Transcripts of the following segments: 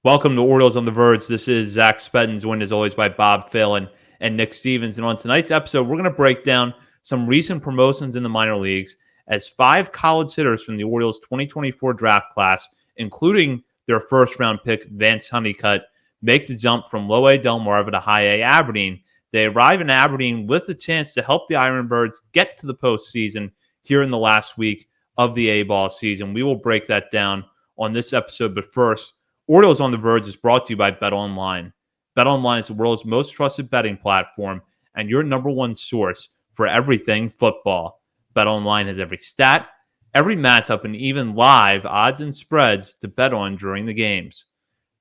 Welcome to Orioles on the Verge. This is Zach Spedden, joined as always by Bob Phelan and Nick Stevens. And on tonight's episode, we're going to break down some recent promotions in the minor leagues as 5 college hitters from the Orioles 2024 draft class, including their first-round pick, Vance Honeycut, make the jump from Low A Delmarva to High A Aberdeen. They arrive in Aberdeen with a chance to help the Ironbirds get to the postseason here in the last week of the A-ball season. We will break that down on this episode, but first, Orioles on the Verge is brought to you by BetOnline. BetOnline is the world's most trusted betting platform and your number one source for everything football. BetOnline has every stat, every matchup, and even live odds and spreads to bet on during the games.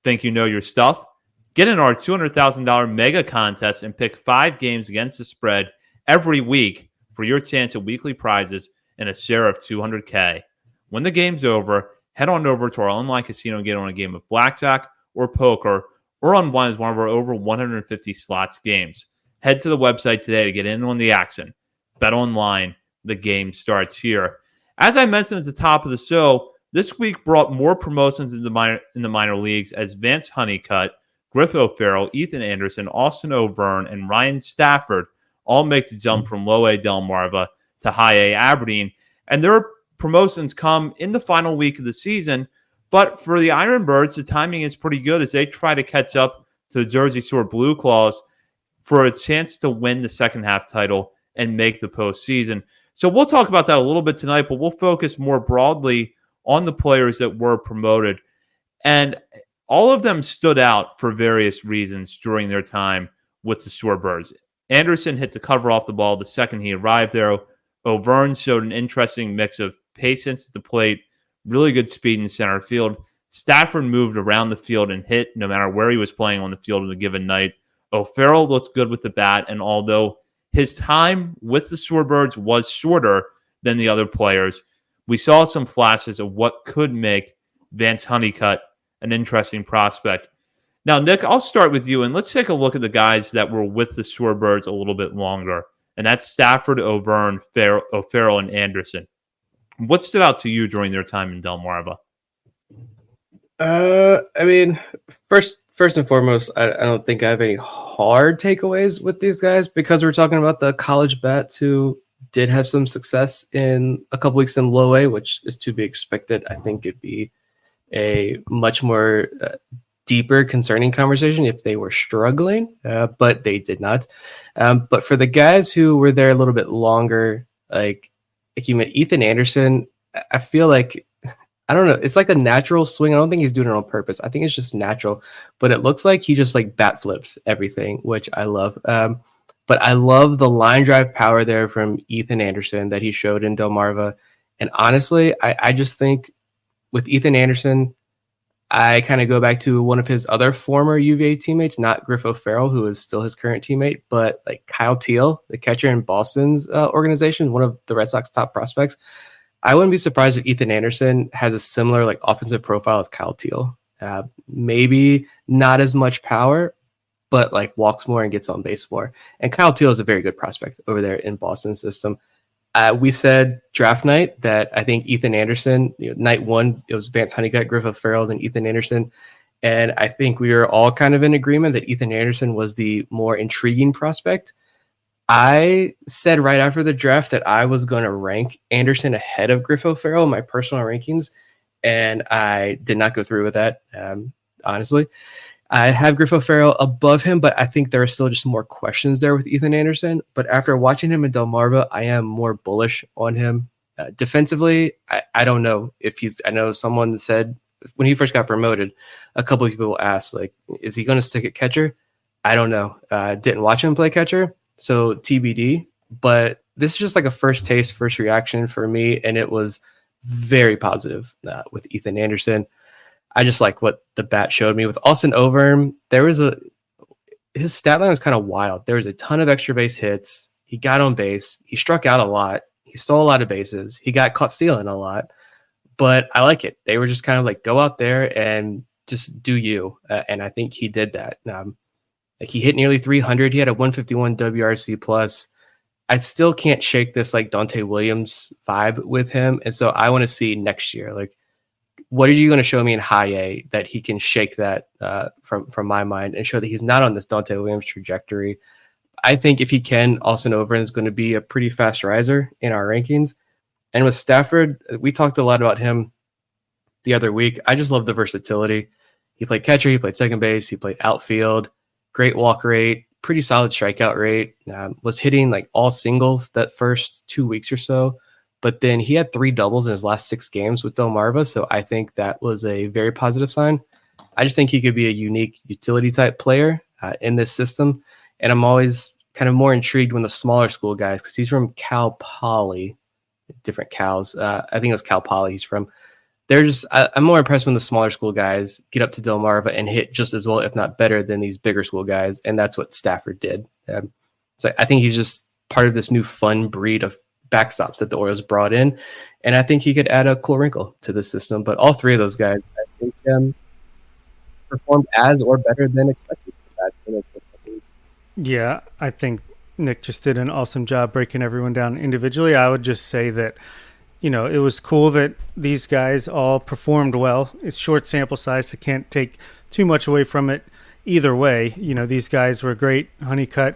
Think you know your stuff? Get in our $200,000 mega contest and pick 5 games against the spread every week for your chance at weekly prizes and a share of $200K. When the game's over, head on over to our online casino and get on a game of blackjack or poker or on one of our over 150 slots games. Head to the website today to get in on the action. Bet online. The game starts here. As I mentioned at the top of the show, this week brought more promotions in the minor leagues as Vance Honeycut, Griff O'Farrell, Ethan Anderson, Austin O'Verne, and Ryan Stafford all make the jump from Low A Delmarva to High A Aberdeen. And their promotions come in the final week of the season, but for the Ironbirds, the timing is pretty good as they try to catch up to the Jersey Shore Blue Claws for a chance to win the second half title and make the postseason. So we'll talk about that a little bit tonight, but we'll focus more broadly on the players that were promoted. And all of them stood out for various reasons during their time with the Shorebirds. Anderson hit the cover off the ball the second he arrived there. O'Verne showed an interesting mix of patience at the plate, really good speed in center field. Stafford moved around the field and hit no matter where he was playing on the field on a given night. O'Farrell looked good with the bat, and although his time with the Shorebirds was shorter than the other players, we saw some flashes of what could make Vance Honeycut an interesting prospect. Now, Nick, I'll start with you, and let's take a look at the guys that were with the Shorebirds a little bit longer, and that's Stafford, O'Verne, O'Farrell, and Anderson. What stood out to you during their time in Delmarva? I mean, first and foremost, I don't think I have any hard takeaways with these guys because we're talking about the college bats who did have some success in a couple weeks in Low A, which is to be expected. I think it'd be a much more deeper, concerning conversation if they were struggling, but they did not. But for the guys who were there a little bit longer, like you met Ethan Anderson, I feel like, I don't know, it's like a natural swing. I don't think he's doing it on purpose. I think it's just natural, but it looks like he just like bat flips everything, which I love. But I love the line drive power there from Ethan Anderson that he showed in Delmarva. And honestly, I just think with Ethan Anderson, I kind of go back to one of his other former UVA teammates, not Griff O'Farrell, who is still his current teammate, but like Kyle Teal, the catcher in Boston's organization, one of the Red Sox top prospects. I wouldn't be surprised if Ethan Anderson has a similar like offensive profile as Kyle Teal. Maybe not as much power, but like walks more and gets on base more. And Kyle Teal is a very good prospect over there in Boston system. We said draft night that I think Ethan Anderson, night one, it was Vance Honeycut, Griff O'Farrell, and Ethan Anderson. And I think we were all kind of in agreement that Ethan Anderson was the more intriguing prospect. I said right after the draft that I was going to rank Anderson ahead of Griff O'Farrell in my personal rankings, and I did not go through with that, honestly. I have Griff O'Farrell above him, but I think there are still just more questions there with Ethan Anderson. But after watching him in Delmarva, I am more bullish on him. Defensively, I don't know if he's – I know someone said when he first got promoted, a couple of people asked, like, is he going to stick at catcher? I don't know. Didn't watch him play catcher. So TBD, but this is just like a first taste, first reaction for me. And it was very positive with Ethan Anderson. I just like what the bat showed me with Austin O'Verne. His stat line was kind of wild. There was a ton of extra base hits. He got on base. He struck out a lot. He stole a lot of bases. He got caught stealing a lot, but I like it. They were just kind of like, go out there and just do you. And I think he did that. Like he hit nearly 300. He had a 151 WRC plus. I still can't shake this like Dante Williams vibe with him. And so I want to see next year, like what are you going to show me in high A that he can shake that from my mind and show that he's not on this Dante Williams trajectory? I think if he can, Austin Overton is going to be a pretty fast riser in our rankings. And with Stafford, we talked a lot about him the other week. I just love the versatility. He played catcher, he played second base, he played outfield, great walk rate, pretty solid strikeout rate, was hitting like all singles that first 2 weeks or so. But then he had 3 doubles in his last 6 games with Delmarva. So I think that was a very positive sign. I just think he could be a unique utility type player in this system. And I'm always kind of more intrigued when the smaller school guys, because he's from Cal Poly, different Cals. I think it was Cal Poly he's from. I'm more impressed when the smaller school guys get up to Delmarva and hit just as well, if not better, than these bigger school guys. And that's what Stafford did. So I think he's just part of this new fun breed of backstops that the Orioles brought in. And I think he could add a cool wrinkle to the system. But all 3 of those guys, I think, performed as or better than expected. Yeah, I think Nick just did an awesome job breaking everyone down individually. I would just say that, it was cool that these guys all performed well. It's short sample size, so can't take too much away from it either way. These guys were great. Honeycut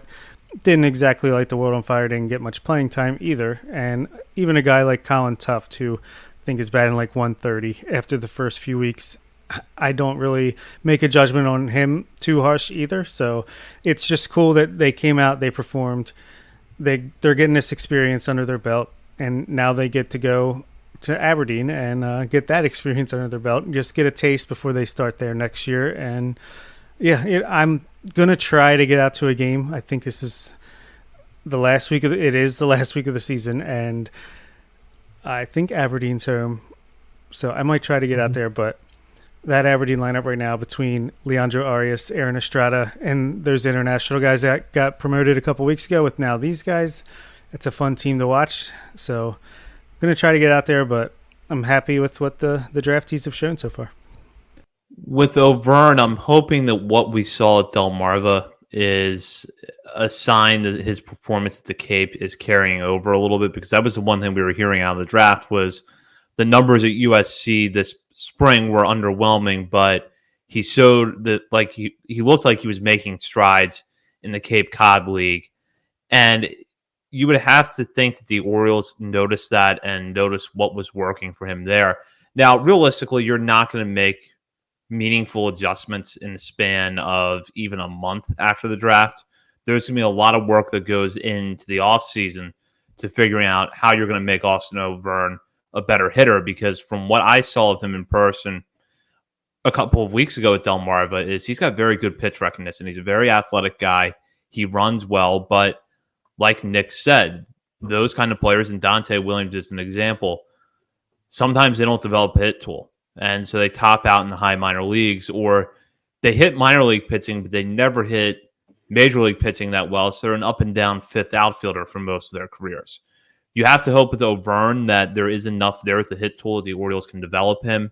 didn't exactly light the world on fire, didn't get much playing time either. And even a guy like Colin Tuft, who I think is batting like 130 after the first few weeks, I don't really make a judgment on him too harsh either. So it's just cool that they came out, they performed, they're getting this experience under their belt, and now they get to go to Aberdeen and get that experience under their belt and just get a taste before they start there next year. And yeah, I'm going to try to get out to a game. I think this is the last week it is the last week of the season, and I think Aberdeen's home. So I might try to get out there, but that Aberdeen lineup right now between Leandro Arias, Aaron Estrada, and there's international guys that got promoted a couple weeks ago with now these guys. It's a fun team to watch. So I'm going to try to get out there, but I'm happy with what the draftees have shown so far. With O'Vern, I'm hoping that what we saw at Delmarva is a sign that his performance at the Cape is carrying over a little bit, because that was the one thing we were hearing out of the draft was the numbers at USC this spring were underwhelming, but he showed that like he looked like he was making strides in the Cape Cod League. And you would have to think that the Orioles noticed that and noticed what was working for him there. Now, realistically, you're not going to make meaningful adjustments in the span of even a month after the draft. There's going to be a lot of work that goes into the offseason to figuring out how you're going to make Austin O'Vern a better hitter, because from what I saw of him in person a couple of weeks ago at Delmarva is he's got very good pitch recognition. He's a very athletic guy. He runs well, but like Nick said, those kind of players, and Dante Williams is an example, sometimes they don't develop a hit tool. And so they top out in the high minor leagues, or they hit minor league pitching, but they never hit major league pitching that well. So they're an up and down fifth outfielder for most of their careers. You have to hope with O'Vern that there is enough there with the hit tool that the Orioles can develop him.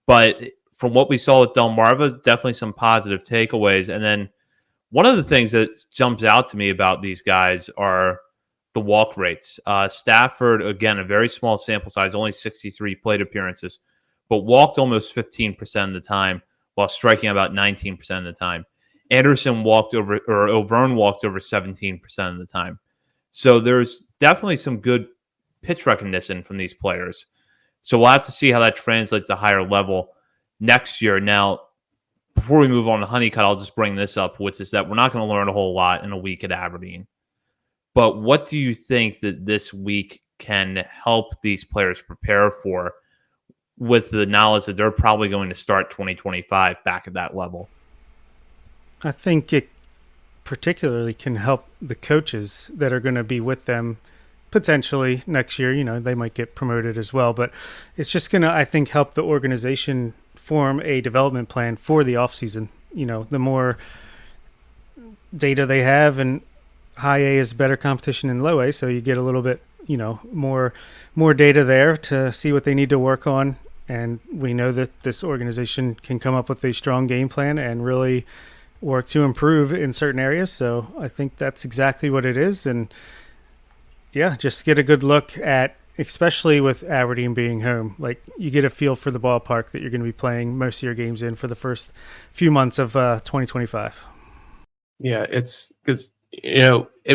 But from what we saw at Delmarva, definitely some positive takeaways. And then one of the things that jumps out to me about these guys are the walk rates. Stafford, again, a very small sample size, only 63 plate appearances, but walked almost 15% of the time while striking about 19% of the time. O'Vern walked over 17% of the time. So there's definitely some good pitch recognition from these players. So we'll have to see how that translates to higher level next year. Now, before we move on to Honeycut, I'll just bring this up, which is that we're not going to learn a whole lot in a week at Aberdeen. But what do you think that this week can help these players prepare for, with the knowledge that they're probably going to start 2025 back at that level? I think it particularly can help the coaches that are going to be with them potentially next year. You know, they might get promoted as well, but it's just going to, I think, help the organization form a development plan for the offseason. You know, the more data they have, and high A is better competition than low A, so you get a little bit, you know, more data there to see what they need to work on. And we know that this organization can come up with a strong game plan and really work to improve in certain areas. So I think that's exactly what it is. And yeah, just get a good look at especially with Aberdeen being home. Like, you get a feel for the ballpark that you're going to be playing most of your games in for the first few months of 2025. Yeah, it's because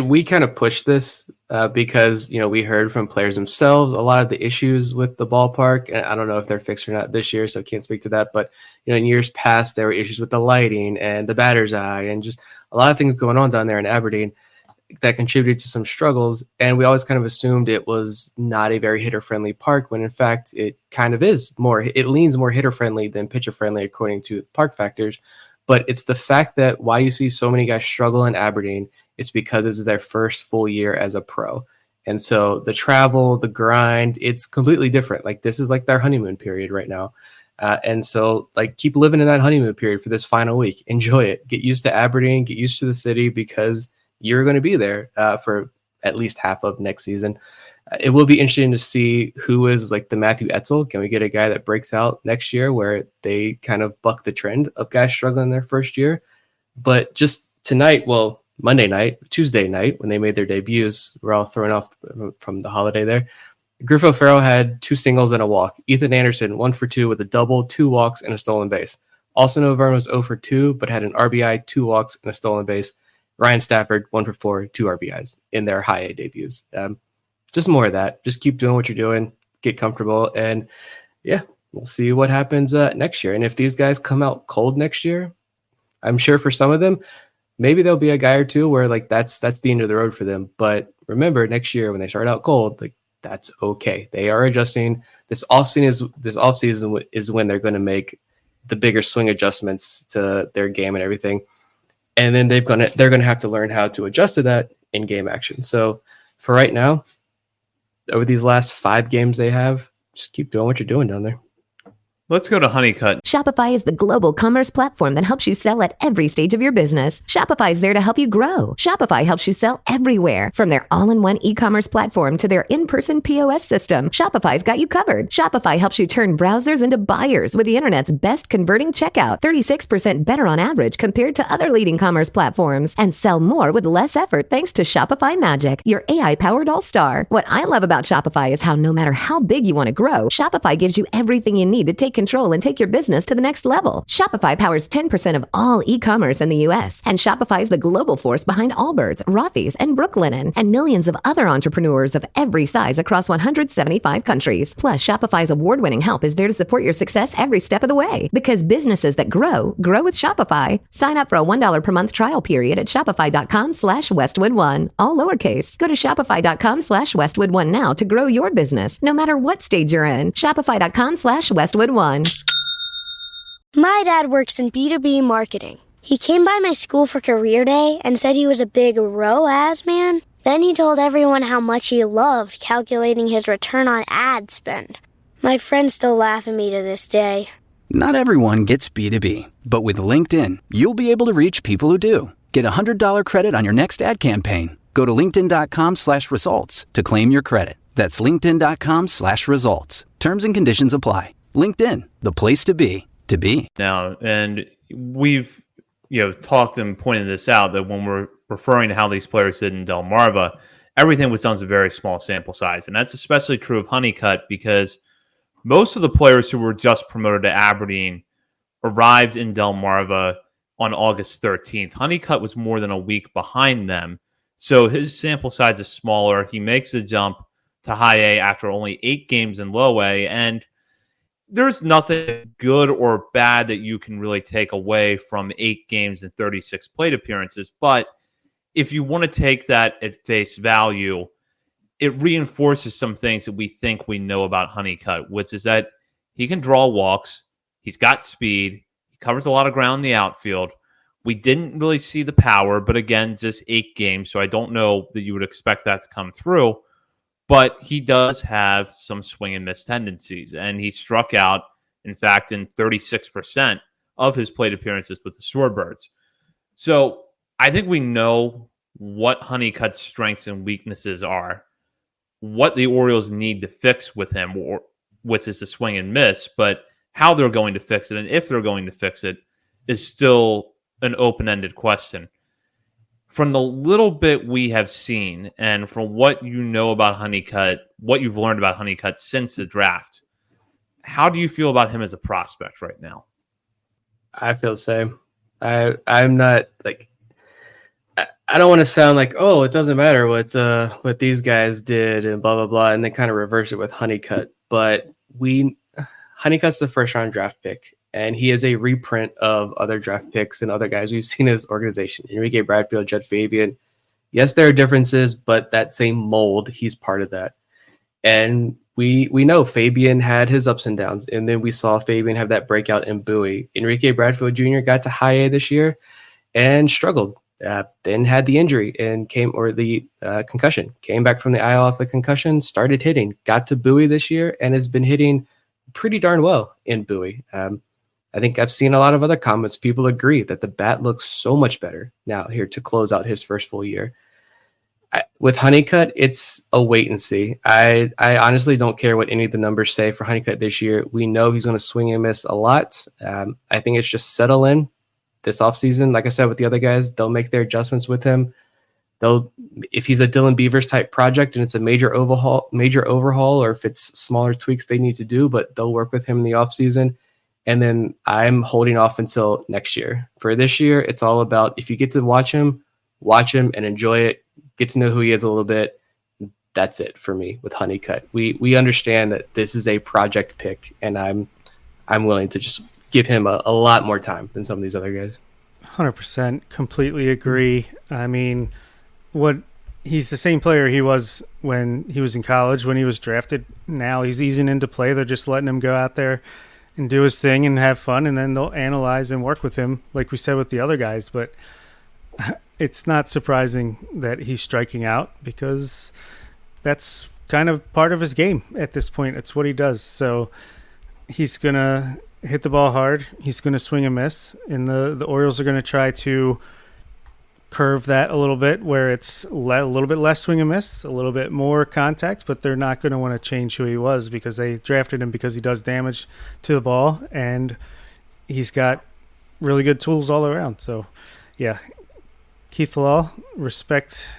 we kind of pushed this because we heard from players themselves a lot of the issues with the ballpark, and I don't know if they're fixed or not this year, so I can't speak to that. But in years past, there were issues with the lighting and the batter's eye, and just a lot of things going on down there in Aberdeen that contributed to some struggles. And we always kind of assumed it was not a very hitter-friendly park, when in fact it kind of is more. It leans more hitter-friendly than pitcher-friendly according to park factors. But it's the fact that why you see so many guys struggle in Aberdeen, it's because this is their first full year as a pro. And so the travel, the grind, it's completely different. Like, this is like their honeymoon period right now. And so, like, keep living in that honeymoon period for this final week. Enjoy it. Get used to Aberdeen. Get used to the city, because you're going to be there for at least half of next season. It will be interesting to see who is like the Matthew Etzel. Can we get a guy that breaks out next year where they kind of buck the trend of guys struggling their first year? But just tonight, well, Monday night, Tuesday night, when they made their debuts, we're all thrown off from the holiday there. Griff O'Farrell had 2 singles and a walk. Ethan Anderson, 1 for 2 with a double, 2 walks, and a stolen base. Austin O'Verne was 0 for 2, but had an RBI, 2 walks, and a stolen base. Ryan Stafford, 1 for 4, 2 RBIs in their high A debuts. Just more of that. Just keep doing what you're doing, get comfortable, and yeah, we'll see what happens next year. And if these guys come out cold next year, I'm sure for some of them, maybe there'll be a guy or two where like that's the end of the road for them. But remember, next year when they start out cold, like, that's okay. They are adjusting. This offseason is when they're going to make the bigger swing adjustments to their game and everything. And then they're going to have to learn how to adjust to that in game action. So for right now, over these last 5 games they have, just keep doing what you're doing down there. Let's go to Honeycut. Shopify is the global commerce platform that helps you sell at every stage of your business. Shopify is there to help you grow. Shopify helps you sell everywhere, from their all-in-one e-commerce platform to their in-person POS system. Shopify's got you covered. Shopify helps you turn browsers into buyers with the internet's best converting checkout, 36% better on average compared to other leading commerce platforms, and sell more with less effort thanks to Shopify Magic, your AI-powered all-star. What I love about Shopify is how no matter how big you want to grow, Shopify gives you everything you need to take control and take your business to the next level. Shopify powers 10% of all e-commerce in the U.S., and Shopify is the global force behind Allbirds, Rothy's, and Brooklinen, and millions of other entrepreneurs of every size across 175 countries. Plus, Shopify's award-winning help is there to support your success every step of the way. Because businesses that grow with Shopify. Sign up for a $1 per month trial period at shopify.com/Westwood1, all lowercase. Go to shopify.com/Westwood1 now to grow your business, no matter what stage you're in. Shopify.com/Westwood1. My dad works in B2B marketing. He came by my school for career day and said he was a big ROAS man. Then he told everyone how much he loved calculating his return on ad spend. My friends still laugh at me to this day. Not everyone gets B2B, but with LinkedIn, you'll be able to reach people who do. Get a $100 credit on your next ad campaign. Go to linkedin.com/results to claim your credit. That's linkedin.com/results. Terms and conditions apply. LinkedIn, the place to be. Now, and we've talked and pointed this out, that when we're referring to how these players did in Delmarva, everything was done to a very small sample size. And that's especially true of Honeycut, because most of the players who were just promoted to Aberdeen arrived in Delmarva on August 13th. Honeycut was more than a week behind them, so his sample size is smaller. He makes the jump to high A after only 8 games in low A, and there's nothing good or bad that you can really take away from 8 games and 36 plate appearances. But if you want to take that at face value, it reinforces some things that we think we know about Honeycut, which is that he can draw walks, he's got speed, he covers a lot of ground in the outfield. We didn't really see the power, but again, just 8 games, so I don't know that you would expect that to come through. But he does have some swing and miss tendencies, and he struck out, in fact, in 36% of his plate appearances with the Shorebirds. So I think we know what Honeycut's strengths and weaknesses are, what the Orioles need to fix with him, which is the swing and miss, but how they're going to fix it and if they're going to fix it is still an open-ended question. From the little bit we have seen and from what you know about Honeycutt, what you've learned about Honeycutt since the draft, how do you feel about him as a prospect right now? I feel the same. I'm not like I don't want to sound like, oh, it doesn't matter what these guys did and blah blah blah, and then kind of reverse it with Honeycutt. But Honeycutt's the first round draft pick, and he is a reprint of other draft picks and other guys we've seen in his organization. Enrique Bradfield, Jed Fabian. Yes, there are differences, but that same mold, he's part of that. And we know Fabian had his ups and downs, and then we saw Fabian have that breakout in Bowie. Enrique Bradfield Jr. got to high A this year and struggled. Then had the injury and the concussion. Came back from the IL off the concussion, started hitting, got to Bowie this year, and has been hitting pretty darn well in Bowie. I think I've seen a lot of other comments. People agree that the bat looks so much better now here to close out his first full year. With Honeycutt, it's a wait and see. I honestly don't care what any of the numbers say for Honeycutt this year. We know he's going to swing and miss a lot. I think it's just settle in this offseason. Like I said, with the other guys, they'll make their adjustments with him. If he's a Dylan Beavers type project and it's a major overhaul, or if it's smaller tweaks they need to do, but they'll work with him in the offseason. And then I'm holding off until next year. For this year, it's all about if you get to watch him and enjoy it. Get to know who he is a little bit. That's it for me with Honeycutt. We understand that this is a project pick, and I'm willing to just give him a lot more time than some of these other guys. 100%, completely agree. I mean, he's the same player he was when he was in college, when he was drafted. Now he's easing into play. They're just letting him go out there and do his thing and have fun, and then they'll analyze and work with him, like we said with the other guys. But it's not surprising that he's striking out because that's kind of part of his game at this point. It's what he does. So he's going to hit the ball hard. He's going to swing and miss. And the Orioles are going to try to curve that a little bit where it's a little bit less swing and miss, a little bit more contact, but they're not going to want to change who he was because they drafted him because he does damage to the ball and he's got really good tools all around. So, yeah. Keith Law, respect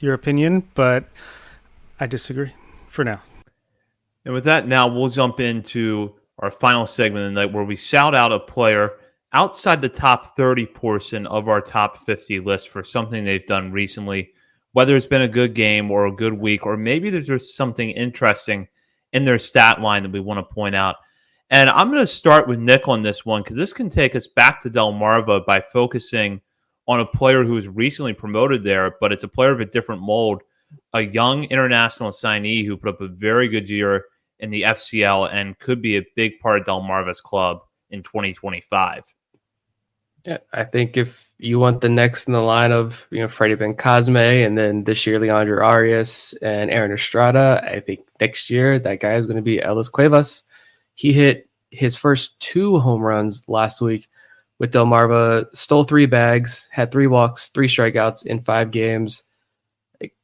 your opinion, but I disagree for now. And with that, now we'll jump into our final segment of the night where we shout out a player outside the top 30 portion of our top 50 list for something they've done recently, whether it's been a good game or a good week, or maybe there's just something interesting in their stat line that we want to point out. And I'm going to start with Nick on this one because this can take us back to Delmarva by focusing on a player who was recently promoted there, but it's a player of a different mold, a young international signee who put up a very good year in the FCL and could be a big part of Delmarva's club in 2025. Yeah, I think if you want the next in the line of Freddie Ben Cosme and then this year Leandro Arias and Aaron Estrada, I think next year that guy is going to be Ellis Cuevas. He hit his first 2 home runs last week with Delmarva, stole 3 bags, had 3 walks, 3 strikeouts in 5 games.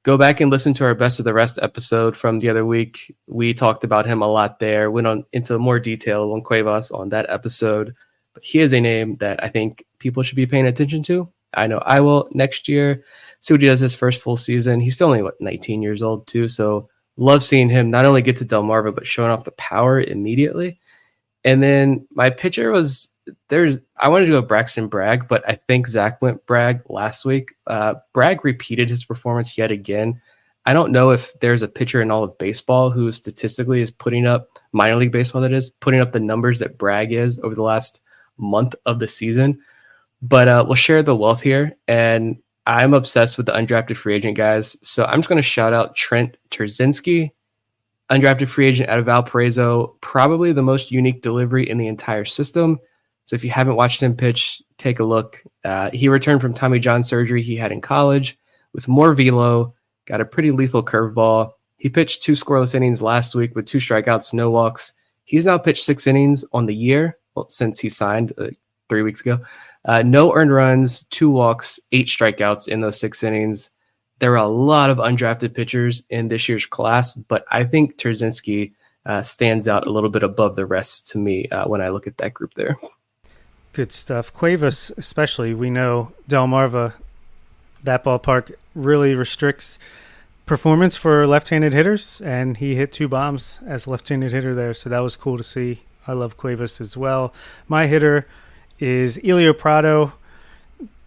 Go back and listen to our Best of the Rest episode from the other week. We talked about him a lot there, went on into more detail on Cuevas on that episode. But he is a name that I think people should be paying attention to. I know I will next year. See what he does his first full season. He's still only, 19 years old too. So love seeing him not only get to Delmarva, but showing off the power immediately. And then my pitcher was... I want to do a Braxton Bragg, but I think Zach went Bragg last week. Bragg repeated his performance yet again. I don't know if there's a pitcher in all of baseball who statistically is putting up, minor league baseball that is, putting up the numbers that Bragg is over the last month of the season. But we'll share the wealth here. And I'm obsessed with the undrafted free agent guys. So I'm just going to shout out Trent Terzinski, undrafted free agent out of Valparaiso, probably the most unique delivery in the entire system. So if you haven't watched him pitch, take a look. He returned from Tommy John surgery he had in college with more velo, got a pretty lethal curveball. He pitched 2 scoreless innings last week with 2 strikeouts, no walks. He's now pitched 6 innings on the year, since he signed 3 weeks ago. No earned runs, 2 walks, 8 strikeouts in those 6 innings. There are a lot of undrafted pitchers in this year's class, but I think Terzinski stands out a little bit above the rest to me when I look at that group there. Good stuff. Cuevas, especially, we know Delmarva that ballpark really restricts performance for left-handed hitters, and he hit 2 bombs as a left-handed hitter there, so that was cool to see. I love Cuevas as well. My hitter is Elio Prado.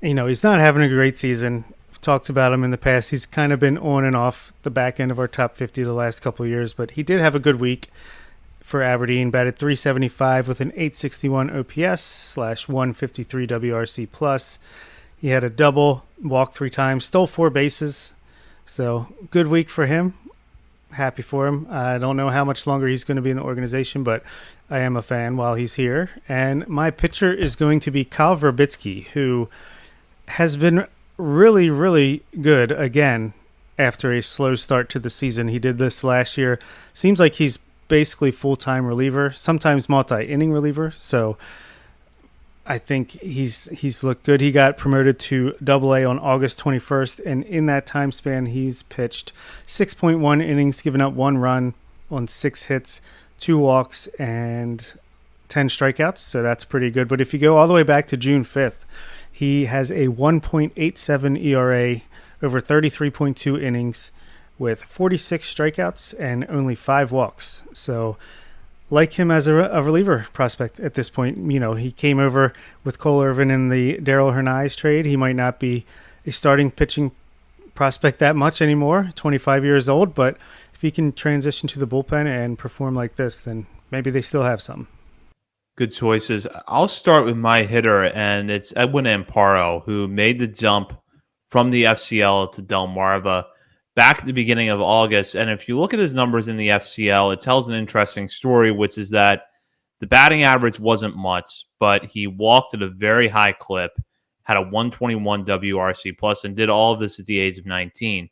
He's not having a great season. We've talked about him in the past. He's kind of been on and off the back end of our top 50 the last couple of years, but he did have a good week for Aberdeen. Batted .375 with an .861 OPS /153 WRC plus. He had a double, walked 3 times, stole 4 bases. So good week for him. Happy for him. I don't know how much longer he's going to be in the organization, but I am a fan while he's here. And my pitcher is going to be Kyle Verbitsky, who has been really, really good again after a slow start to the season. He did this last year. Seems like he's basically full-time reliever, sometimes multi-inning reliever. So I think he's looked good. He got promoted to AA on August 21st, and in that time span, he's pitched 6.1 innings, given up 1 run on 6 hits, 2 walks, and 10 strikeouts. So that's pretty good. But if you go all the way back to June 5th, he has a 1.87 ERA over 33.2 innings with 46 strikeouts and only 5 walks. So like him as a reliever prospect at this point. He came over with Cole Irvin in the Darryl Hernandez trade. He might not be a starting pitching prospect that much anymore, 25 years old, but if he can transition to the bullpen and perform like this, then maybe they still have some. Good choices. I'll start with my hitter, and it's Edwin Amparo, who made the jump from the FCL to Delmarva back at the beginning of August. And if you look at his numbers in the FCL, it tells an interesting story, which is that the batting average wasn't much, but he walked at a very high clip, had a 121 WRC plus, and did all of this at the age of 19.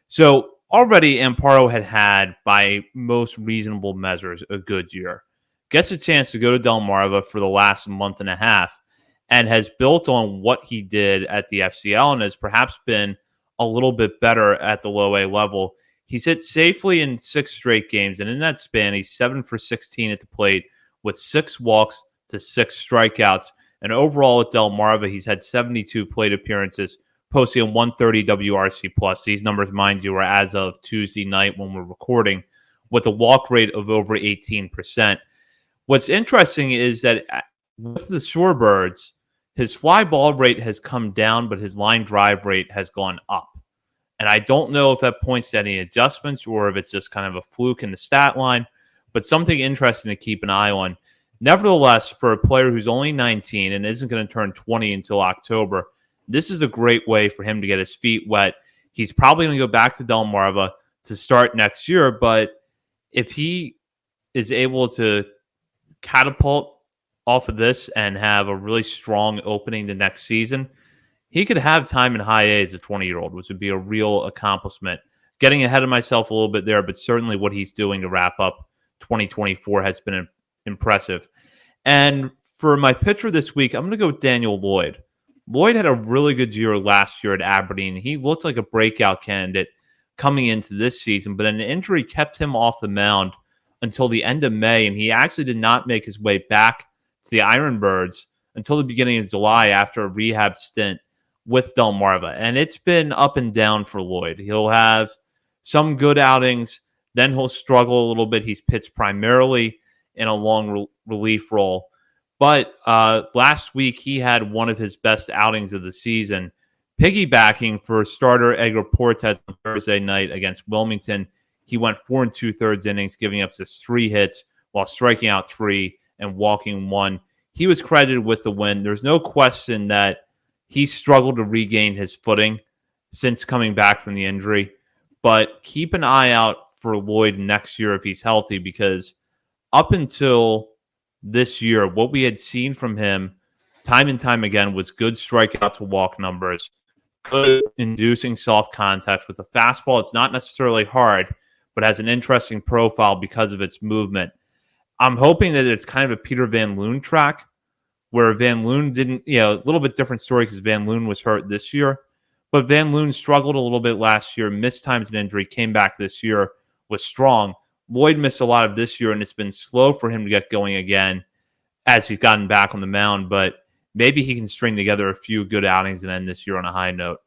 So already Amparo had, by most reasonable measures, a good year. Gets a chance to go to Delmarva for the last month and a half and has built on what he did at the FCL and has perhaps been a little bit better at the low A level. He's hit safely in 6 straight games, and in that span, he's 7 for 16 at the plate with 6 walks to 6 strikeouts. And overall at Delmarva, he's had 72 plate appearances, posting a 130 WRC plus. These numbers, mind you, are as of Tuesday night when we're recording, with a walk rate of over 18%. What's interesting is that with the Shorebirds, his fly ball rate has come down, but his line drive rate has gone up. And I don't know if that points to any adjustments or if it's just kind of a fluke in the stat line, but something interesting to keep an eye on. Nevertheless, for a player who's only 19 and isn't going to turn 20 until October, this is a great way for him to get his feet wet. He's probably going to go back to Delmarva to start next year, but if he is able to catapult off of this and have a really strong opening to next season, he could have time in high A as a 20-year-old, which would be a real accomplishment. Getting ahead of myself a little bit there, but certainly what he's doing to wrap up 2024 has been impressive. And for my pitcher this week, I'm going to go with Daniel Lloyd. Lloyd had a really good year last year at Aberdeen. He looked like a breakout candidate coming into this season, but an injury kept him off the mound until the end of May, and he actually did not make his way back to the Ironbirds until the beginning of July after a rehab stint with Delmarva. And it's been up and down for Lloyd. He'll have some good outings, then he'll struggle a little bit. He's pitched primarily in a long relief role. But last week, he had one of his best outings of the season, piggybacking for starter Edgar Portes on Thursday night against Wilmington. He went 4 2/3 innings, giving up just 3 hits while striking out 3 and walking 1. He was credited with the win. There's no question that he struggled to regain his footing since coming back from the injury. But keep an eye out for Lloyd next year if he's healthy, because up until this year, what we had seen from him time and time again was good strikeout to walk numbers, good inducing soft contact with a fastball. It's not necessarily hard, but has an interesting profile because of its movement. I'm hoping that it's kind of a Peter Van Loon track where Van Loon didn't, a little bit different story because Van Loon was hurt this year, but Van Loon struggled a little bit last year, missed times an injury, came back this year, was strong. Lloyd missed a lot of this year, and it's been slow for him to get going again as he's gotten back on the mound, but maybe he can string together a few good outings and end this year on a high note.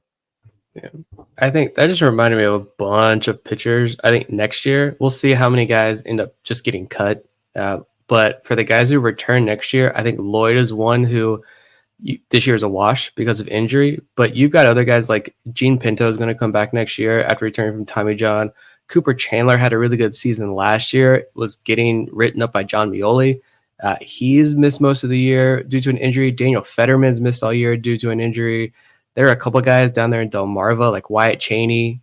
Yeah. I think that just reminded me of a bunch of pitchers. I think next year we'll see how many guys end up just getting cut. But for the guys who return next year, I think Lloyd is one who this year is a wash because of injury. But you've got other guys like Gene Pinto is going to come back next year after returning from Tommy John. Cooper Chandler had a really good season last year, was getting written up by John Mioli. He's missed most of the year due to an injury. Daniel Fetterman's missed all year due to an injury. There are a couple guys down there in Delmarva, like Wyatt Cheney,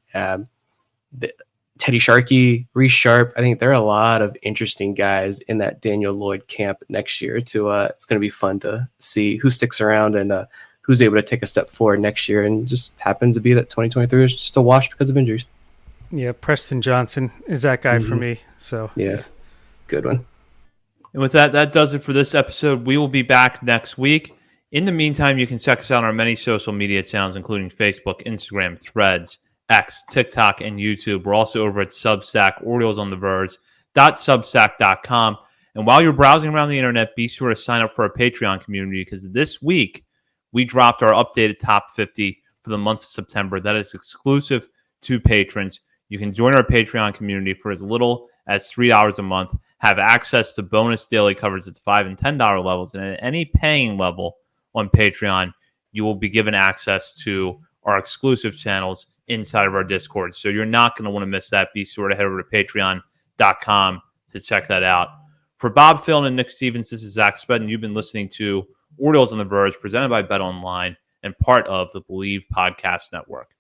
Teddy Sharkey, Reese Sharp. I think there are a lot of interesting guys in that Daniel Lloyd camp next year. It's going to be fun to see who sticks around and who's able to take a step forward next year. And just happens to be that 2023 is just a wash because of injuries. Yeah, Preston Johnson is that guy for me. So yeah, good one. And with that, that does it for this episode. We will be back next week. In the meantime, you can check us out on our many social media channels, including Facebook, Instagram, Threads, X, TikTok, and YouTube. We're also over at Substack, Orioles on the Verge.substack.com. And while you're browsing around the internet, be sure to sign up for our Patreon community because this week we dropped our updated top 50 for the month of September. That is exclusive to patrons. You can join our Patreon community for as little as $3 a month, have access to bonus daily coverage at $5 and $10 levels, and at any paying level on Patreon, you will be given access to our exclusive channels inside of our Discord. So you're not going to want to miss that. Be sure to head over to patreon.com to check that out. For Bob Phil and Nick Stevens, this is Zach Spedden. You've been listening to Orioles on the Verge, presented by BetOnline and part of the Believe Podcast Network.